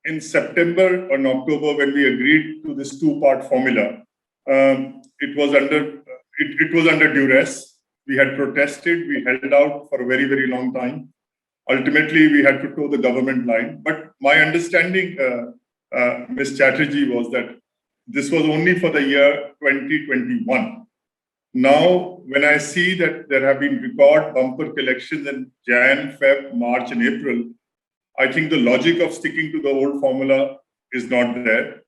in September or October, when we agreed to this two-part formula, it was under duress. We had protested, we held out for a very, very long time. Ultimately, we had to toe the government line. But my understanding, Ms. Chatterjee, was that this was only for the year 2021. Now, when I see that there have been record bumper collections in Jan, Feb, March, and April, I think the logic of sticking to the old formula is not there.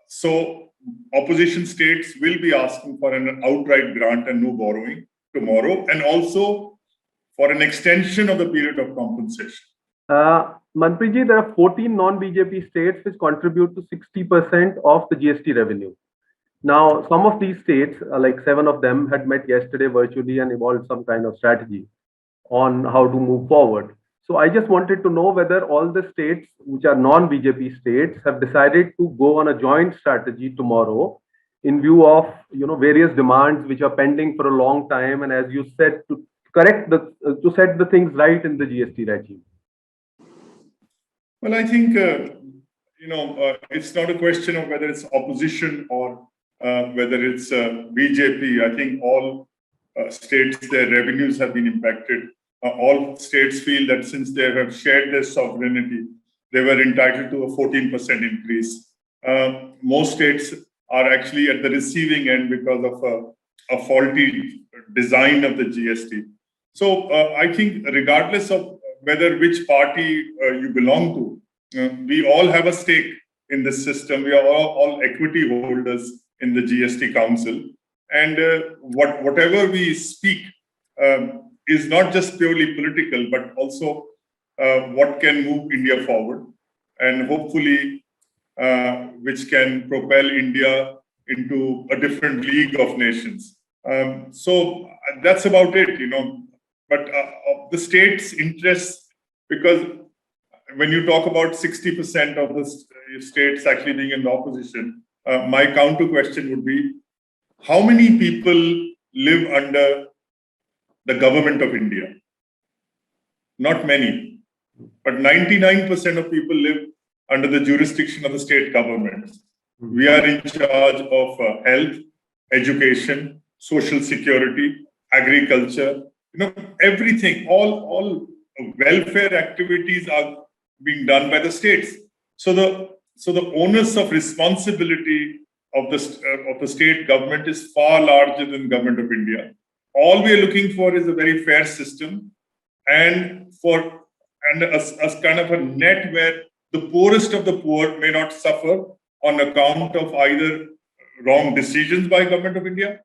So, opposition states will be asking for an outright grant and no borrowing tomorrow, and also for an extension of the period of compensation. Manpreet ji, there are 14 non-BJP states which contribute to 60% of the GST revenue. Now, some of these states, like 7 of them, had met yesterday virtually and evolved some kind of strategy on how to move forward. So I just wanted to know whether all the states which are non-BJP states have decided to go on a joint strategy tomorrow in view of various demands which are pending for a long time, and as you said, to set the things right in the GST regime. Well, I think it's not a question of whether it's opposition or whether it's BJP. I think all states, their revenues have been impacted. All states feel that since they have shared their sovereignty, they were entitled to a 14% increase. Most states are actually at the receiving end because of a faulty design of the GST. So I think regardless of which party you belong to, we all have a stake in this system. We are all equity holders in the GST Council. And whatever we speak is not just purely political, but also what can move India forward, and hopefully which can propel India into a different league of nations. So that's about it, But of the state's interests, because when you talk about 60% of the states actually being in the opposition, my counter question would be, how many people live under the government of India? Not many, but 99% of people live under the jurisdiction of the state governments. We are in charge of health, education, social security, agriculture, everything, all welfare activities are being done by the states. So the onus of responsibility of the state government is far larger than the government of India. All we are looking for is a very fair system, and a kind of a net where the poorest of the poor may not suffer on account of either wrong decisions by government of India